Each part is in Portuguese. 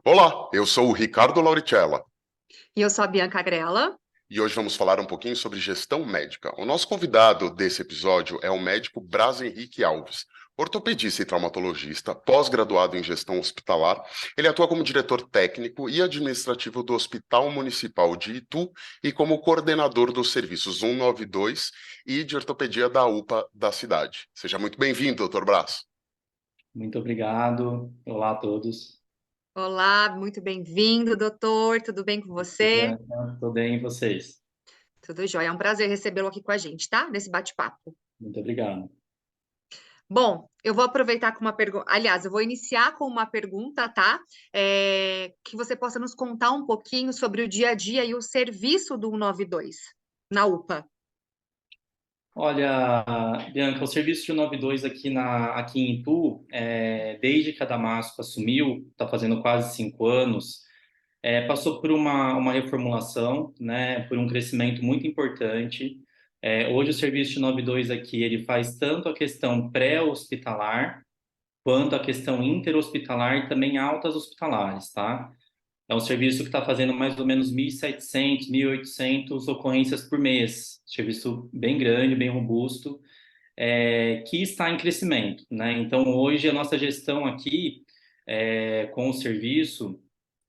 Olá, eu sou o Ricardo Lauricella E eu sou a Bianca Grella. e hoje vamos falar um pouquinho sobre gestão médica. O nosso convidado desse episódio é o médico Braz Henrique Alves, ortopedista e traumatologista, pós-graduado em gestão hospitalar. Ele atua como diretor técnico e administrativo do Hospital Municipal de Itu e como coordenador dos serviços 192 e de ortopedia da UPA da cidade. Seja muito bem-vindo, doutor Braz. Muito obrigado. Olá a todos. Olá, muito bem-vindo, doutor. Tudo bem com você? Tudo bem, e vocês? Tudo jóia. É um prazer recebê-lo aqui com a gente, tá? Nesse bate-papo. Muito obrigado. Bom, eu vou aproveitar com uma pergunta. Aliás, eu vou iniciar com uma pergunta, tá? Que você possa nos contar um pouquinho sobre o dia a dia e o serviço do 192 na UPA. Olha, Bianca, o serviço de 192 aqui em Itu, desde que a Damasco assumiu, está fazendo quase 5 anos, passou por uma reformulação, né, por um crescimento muito importante. Hoje o serviço de 192 aqui, ele faz tanto a questão pré-hospitalar, quanto a questão interhospitalar e também altas hospitalares, tá? É um serviço que está fazendo mais ou menos 1.700, 1.800 ocorrências por mês. Serviço bem grande, bem robusto, que está em crescimento, né? Então, hoje, a nossa gestão aqui com o serviço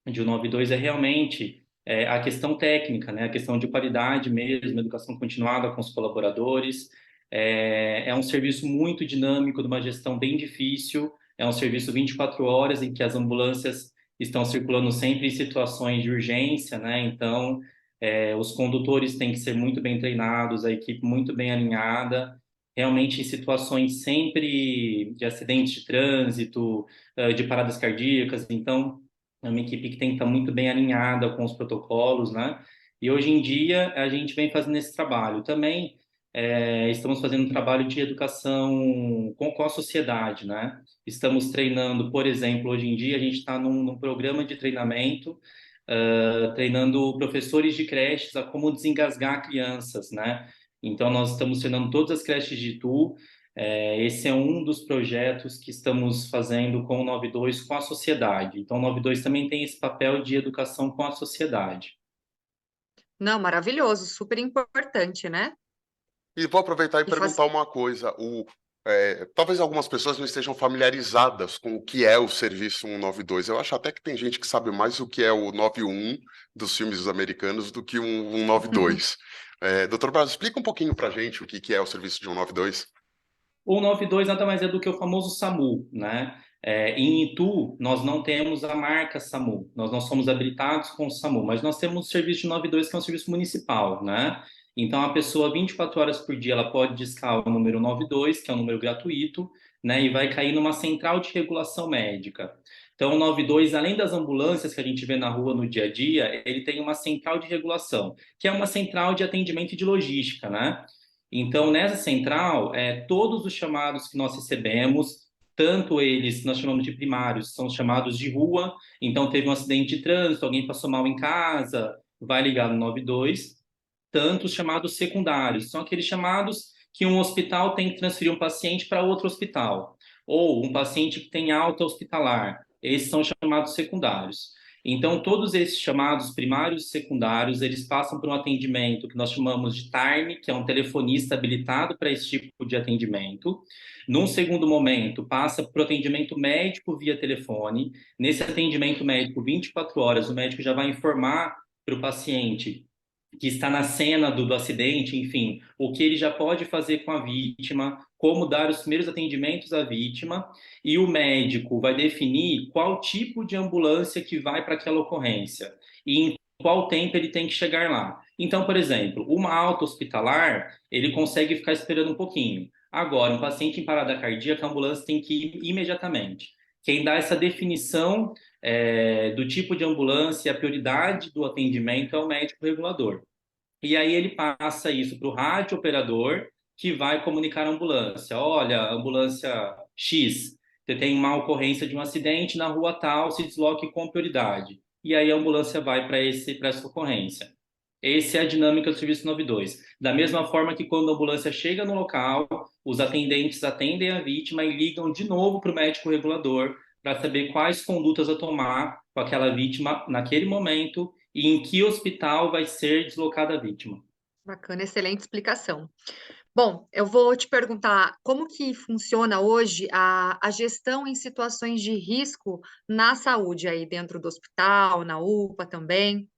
de 192 é realmente a questão técnica, né? A questão de qualidade mesmo, educação continuada com os colaboradores. É um serviço muito dinâmico, de uma gestão bem difícil. É um serviço 24 horas em que as ambulâncias estão circulando sempre em situações de urgência, né? Então, os condutores têm que ser muito bem treinados, a equipe muito bem alinhada, realmente em situações sempre de acidentes de trânsito, de paradas cardíacas. Então, é uma equipe que tem que estar muito bem alinhada com os protocolos, né? E hoje em dia a gente vem fazendo esse trabalho. Também estamos fazendo um trabalho de educação com a sociedade, né? Estamos treinando, por exemplo, hoje em dia a gente está num programa de treinamento, treinando professores de creches a como desengasgar crianças, né? Então nós estamos treinando todas as creches de Itu. Esse é um dos projetos que estamos fazendo com o 92 com a sociedade. Então o 92 também tem esse papel de educação com a sociedade. Não, maravilhoso, super importante, né? E vou aproveitar e E faz... perguntar uma coisa. Talvez algumas pessoas não estejam familiarizadas com o que é o serviço 192. Eu acho até que tem gente que sabe mais o que é o 91 dos filmes americanos do que um 192. Doutor Braz, explica um pouquinho para gente o que é o serviço de 192. O 92 nada mais é do que o famoso SAMU, né? Em Itu, nós não temos a marca SAMU, nós não somos habilitados com o SAMU, mas nós temos o serviço de 92, que é um serviço municipal, né? Então, a pessoa, 24 horas por dia, ela pode discar o número 92, que é um número gratuito, né? E vai cair numa central de regulação médica. Então, o 92, além das ambulâncias que a gente vê na rua no dia a dia, ele tem uma central de regulação, que é uma central de atendimento e de logística, né? Então, nessa central, todos os chamados que nós recebemos, tanto eles que nós chamamos de primários, são chamados de rua. Então, teve um acidente de trânsito, alguém passou mal em casa, vai ligar no 92. Tanto os chamados secundários, são aqueles chamados que um hospital tem que transferir um paciente para outro hospital, ou um paciente que tem alta hospitalar. Esses são chamados secundários. Então, todos esses chamados primários e secundários, eles passam por um atendimento que nós chamamos de TARM, que é um telefonista habilitado para esse tipo de atendimento. Num segundo momento, passa para o atendimento médico via telefone. Nesse atendimento médico, 24 horas, o médico já vai informar para o paciente que está na cena do acidente, enfim, o que ele já pode fazer com a vítima, como dar os primeiros atendimentos à vítima, e o médico vai definir qual tipo de ambulância que vai para aquela ocorrência e em qual tempo ele tem que chegar lá. Então, por exemplo, uma alta hospitalar, ele consegue ficar esperando um pouquinho. Agora, um paciente em parada cardíaca, a ambulância tem que ir imediatamente. Quem dá essa definição do tipo de ambulância e a prioridade do atendimento é o médico regulador. E aí ele passa isso para o rádio operador, que vai comunicar à ambulância. Olha, ambulância X, você tem uma ocorrência de um acidente na rua tal, se desloque com prioridade. E aí a ambulância vai para essa ocorrência. Essa é a dinâmica do serviço 92. Da mesma forma que quando a ambulância chega no local, os atendentes atendem a vítima e ligam de novo para o médico regulador para saber quais condutas a tomar com aquela vítima naquele momento e em que hospital vai ser deslocada a vítima. Bacana, excelente explicação. Bom, eu vou te perguntar como que funciona hoje a gestão em situações de risco na saúde aí dentro do hospital, na UPA também.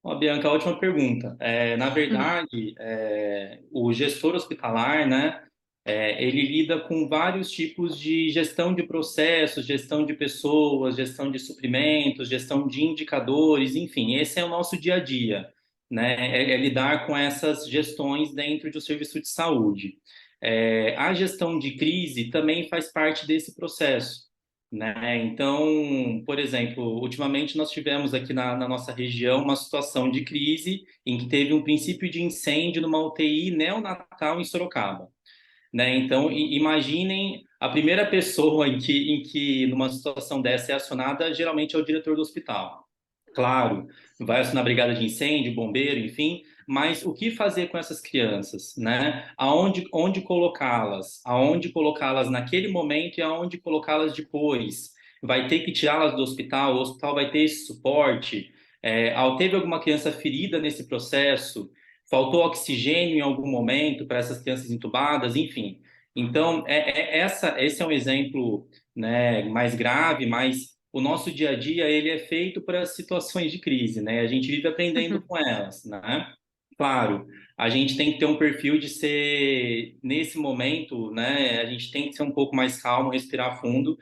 Ó, Bianca, ótima pergunta. Na verdade, o gestor hospitalar, né, ele lida com vários tipos de gestão de processos, gestão de pessoas, gestão de suprimentos, gestão de indicadores, enfim, esse é o nosso dia a dia, né, é lidar com essas gestões dentro de um serviço de saúde. A gestão de crise também faz parte desse processo, né? Então, por exemplo, ultimamente nós tivemos aqui na nossa região uma situação de crise em que teve um princípio de incêndio numa UTI neonatal em Sorocaba, né? Então, imaginem a primeira pessoa em que numa situação dessa é acionada, geralmente é o diretor do hospital. Claro, vai acionar a brigada de incêndio, bombeiro, enfim, mas o que fazer com essas crianças, né? Onde colocá-las? Aonde colocá-las naquele momento e aonde colocá-las depois? Vai ter que tirá-las do hospital? O hospital vai ter esse suporte? Teve alguma criança ferida nesse processo? Faltou oxigênio em algum momento para essas crianças entubadas? Enfim. Então, esse é um exemplo, né, mais grave, mas o nosso dia a dia ele é feito para situações de crise, né? A gente vive aprendendo com elas, né? Claro, a gente tem que ter um perfil de ser, nesse momento, né? A gente tem que ser um pouco mais calmo, respirar fundo,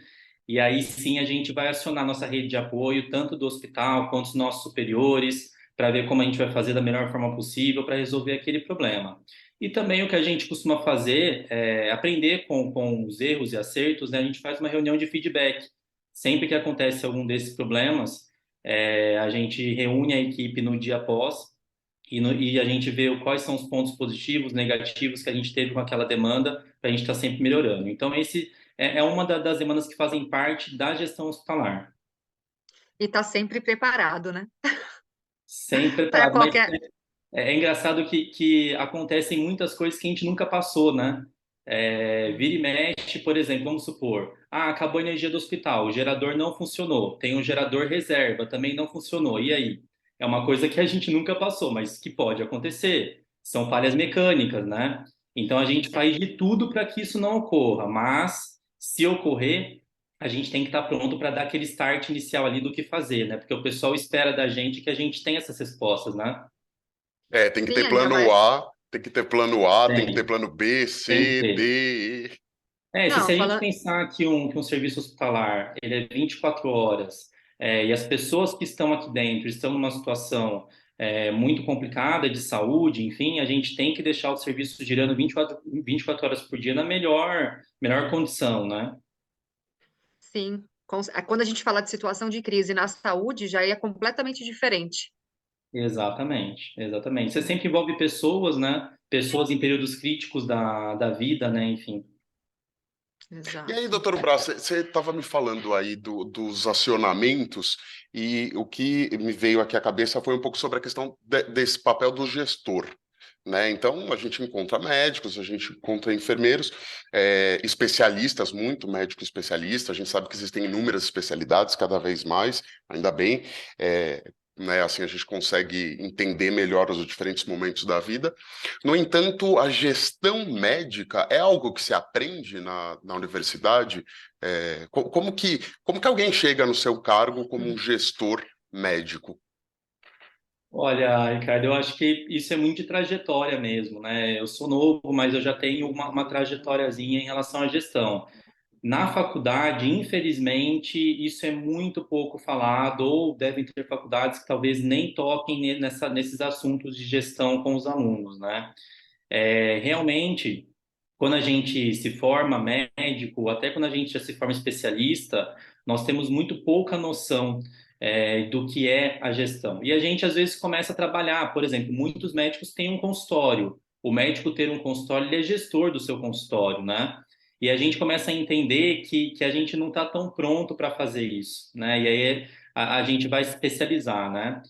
e aí sim a gente vai acionar nossa rede de apoio, tanto do hospital quanto dos nossos superiores, para ver como a gente vai fazer da melhor forma possível para resolver aquele problema. E também o que a gente costuma fazer é aprender com os erros e acertos, né? A gente faz uma reunião de feedback. Sempre que acontece algum desses problemas, a gente reúne a equipe no dia após e a gente vê quais são os pontos positivos, negativos que a gente teve com aquela demanda, para a gente estar sempre melhorando. Então, esse é uma das demandas que fazem parte da gestão hospitalar. E está sempre preparado, né? Sempre Para preparado, mas qualquer. é engraçado que acontecem muitas coisas que a gente nunca passou, né? Vira e mexe, por exemplo, vamos supor, acabou a energia do hospital, o gerador não funcionou, tem um gerador reserva, também não funcionou, e aí? É uma coisa que a gente nunca passou, mas que pode acontecer. São falhas mecânicas, né? Então a gente faz de tudo para que isso não ocorra, mas se ocorrer, a gente tem que estar pronto para dar aquele start inicial ali do que fazer, né? Porque o pessoal espera da gente que a gente tenha essas respostas, né? Tem que Sim, ter ainda plano mais. A, tem que ter plano A, tem que ter Tem, plano B, tem que C, ter. D, E. Se Não, a gente falando. pensar que um serviço hospitalar ele é 24 horas, e as pessoas que estão aqui dentro estão numa situação muito complicada de saúde, enfim, a gente tem que deixar o serviço girando 24 horas por dia na melhor condição, né? Sim. Quando a gente fala de situação de crise na saúde, já é completamente diferente. Exatamente, exatamente. Você sempre envolve pessoas, né? Pessoas em períodos críticos da vida, né? Enfim. E aí, Exato. doutor Braz, você estava me falando aí dos acionamentos, e o que me veio aqui à cabeça foi um pouco sobre a questão desse papel do gestor. Né? Então, a gente encontra médicos, a gente encontra enfermeiros, especialistas, muito médico especialista, a gente sabe que existem inúmeras especialidades, cada vez mais, ainda bem, né? Assim a gente consegue entender melhor os diferentes momentos da vida. No entanto, a gestão médica é algo que se aprende na universidade? Como que alguém chega no seu cargo como um gestor médico? Olha, Ricardo, eu acho que isso é muito de trajetória mesmo, né? Eu sou novo, mas eu já tenho uma trajetóriazinha em relação à gestão. Na faculdade, infelizmente, isso é muito pouco falado, ou devem ter faculdades que talvez nem toquem nesses assuntos de gestão com os alunos, né? Realmente, quando a gente se forma médico, ou até quando a gente já se forma especialista, nós temos muito pouca noção, do que é a gestão. E a gente, às vezes, começa a trabalhar, por exemplo, muitos médicos têm um consultório. O médico ter um consultório, ele é gestor do seu consultório, né? E a gente começa a entender que a gente não está tão pronto para fazer isso, né? E aí a gente vai se especializar, né?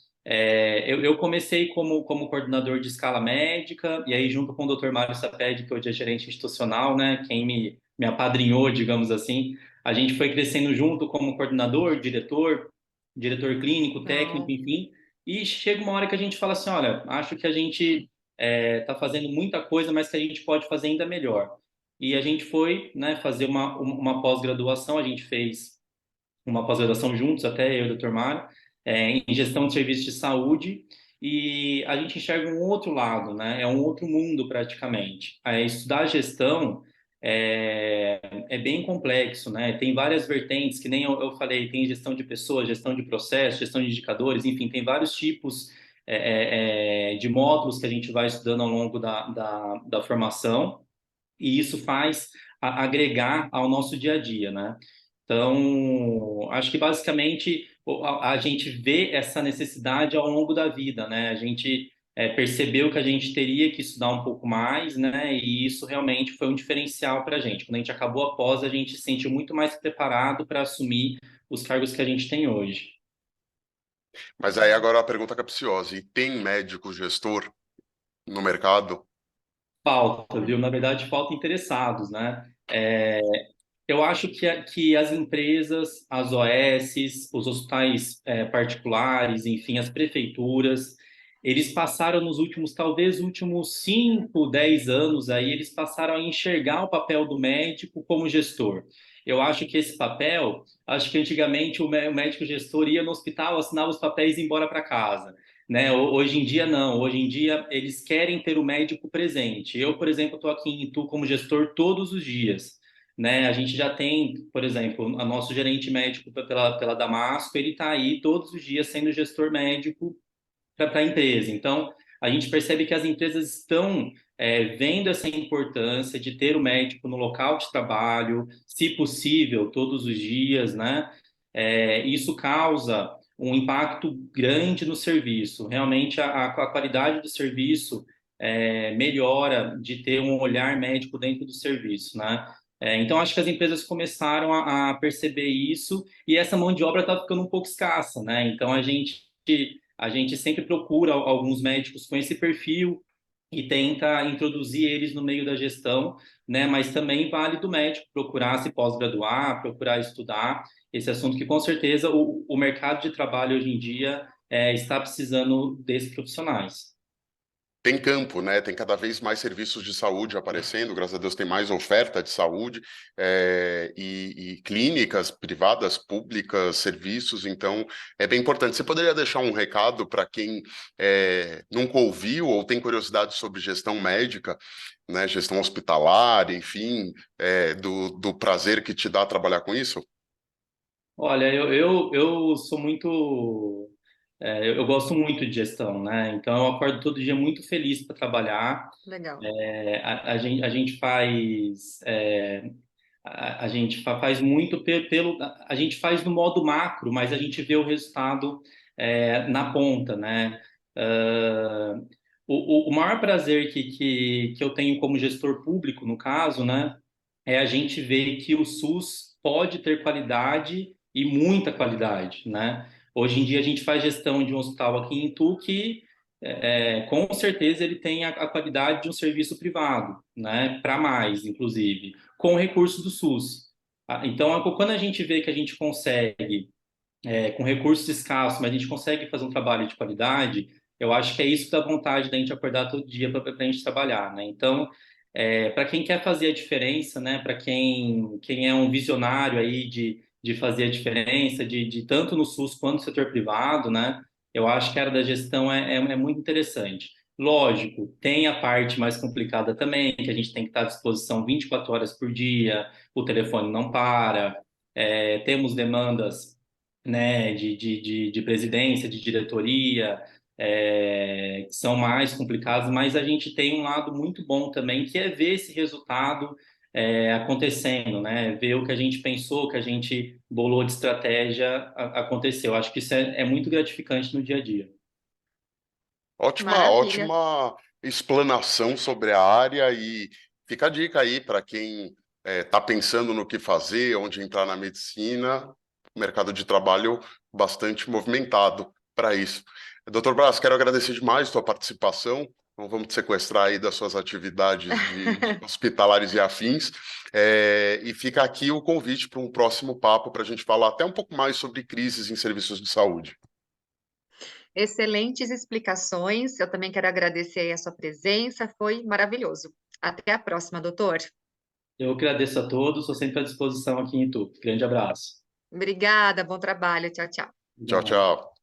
Eu comecei como coordenador de escala médica, e aí, junto com o Dr. Mário Saped, que hoje é gerente institucional, né, quem me apadrinhou, digamos assim, a gente foi crescendo junto como coordenador, diretor. diretor clínico, técnico, Legal. enfim, e chega uma hora que a gente fala assim, olha, acho que a gente está fazendo muita coisa, mas que a gente pode fazer ainda melhor. E a gente foi, né, fazer uma pós-graduação, a gente fez uma pós-graduação juntos, até eu e o Dr. Mário, em gestão de serviços de saúde, e a gente enxerga um outro lado, né? É um outro mundo praticamente. Estudar gestão é bem complexo, né? Tem várias vertentes, que nem eu falei, tem gestão de pessoas, gestão de processos, gestão de indicadores, enfim, tem vários tipos de módulos que a gente vai estudando ao longo da formação, e isso faz agregar ao nosso dia a dia, né? Então, acho que basicamente a gente vê essa necessidade ao longo da vida, né? A gente percebeu que a gente teria que estudar um pouco mais, né? E isso realmente foi um diferencial para a gente. Quando a gente acabou a pós, a gente se sentiu muito mais preparado para assumir os cargos que a gente tem hoje. Mas aí agora a pergunta capciosa, e tem médico gestor no mercado? Falta, viu? Na verdade, falta interessados, né? Eu acho que as empresas, as OSs, os hospitais particulares, enfim, as prefeituras, eles passaram nos últimos, talvez últimos 5, 10 anos aí, eles passaram a enxergar o papel do médico como gestor. Eu acho que esse papel, acho que antigamente o médico gestor ia no hospital, assinava os papéis e ia embora para casa. Né? Hoje em dia não, hoje em dia eles querem ter o médico presente. Eu, por exemplo, estou aqui em Itu como gestor todos os dias, né? A gente já tem, por exemplo, o nosso gerente médico pela Damasco, ele está aí todos os dias sendo gestor médico para a empresa. Então, a gente percebe que as empresas estão vendo essa importância de ter o médico no local de trabalho, se possível, todos os dias, né? Isso causa um impacto grande no serviço. Realmente, a qualidade do serviço melhora de ter um olhar médico dentro do serviço, né? Então, acho que as empresas começaram a perceber isso e essa mão de obra está ficando um pouco escassa, né? Então, a gente sempre procura alguns médicos com esse perfil e tenta introduzir eles no meio da gestão, né? Mas também vale do médico procurar se pós-graduar, procurar estudar esse assunto que com certeza o mercado de trabalho hoje em dia está precisando desses profissionais. Tem campo, né? Tem cada vez mais serviços de saúde aparecendo, graças a Deus tem mais oferta de saúde, e clínicas privadas, públicas, serviços, então é bem importante. Você poderia deixar um recado para quem nunca ouviu ou tem curiosidade sobre gestão médica, né? Gestão hospitalar, enfim, do prazer que te dá trabalhar com isso? Olha, eu sou muito. Eu gosto muito de gestão, né? Então eu acordo todo dia muito feliz para trabalhar. Legal. A gente faz. A gente faz muito pelo. A gente faz no modo macro, mas a gente vê o resultado na ponta, né? Ah, o maior prazer que eu tenho como gestor público, no caso, né, é a gente ver que o SUS pode ter qualidade e muita qualidade, né? Hoje em dia a gente faz gestão de um hospital aqui em Itu que com certeza ele tem a qualidade de um serviço privado, né? Para mais, inclusive, com o recurso do SUS. Então, quando a gente vê que a gente consegue com recursos escassos, mas a gente consegue fazer um trabalho de qualidade, eu acho que é isso que dá vontade da gente acordar todo dia para a gente trabalhar, né? Então, para quem quer fazer a diferença, né? Para quem é um visionário aí de fazer a diferença, de tanto no SUS quanto no setor privado, né? Eu acho que a área da gestão é muito interessante. Lógico, tem a parte mais complicada também, que a gente tem que estar à disposição 24 horas por dia, o telefone não para, temos demandas, né, de presidência, de diretoria, que são mais complicados, mas a gente tem um lado muito bom também, que é ver esse resultado acontecendo, né? Ver o que a gente pensou, que a gente bolou de estratégia aconteceu. Acho que isso é muito gratificante no dia a dia. Ótima, Maravilha. ótima explanação sobre a área e fica a dica aí para quem está pensando no que fazer, onde entrar na medicina, mercado de trabalho bastante movimentado para isso. Doutor Braz, quero agradecer demais a sua participação. Não vamos te sequestrar aí das suas atividades de hospitalares e afins. E fica aqui o convite para um próximo papo para a gente falar até um pouco mais sobre crises em serviços de saúde. Excelentes explicações. Eu também quero agradecer aí a sua presença, foi maravilhoso. Até a próxima, doutor. Eu agradeço a todos, estou sempre à disposição aqui em Itu. Grande abraço. Obrigada, bom trabalho. Tchau, tchau. Tchau, tchau.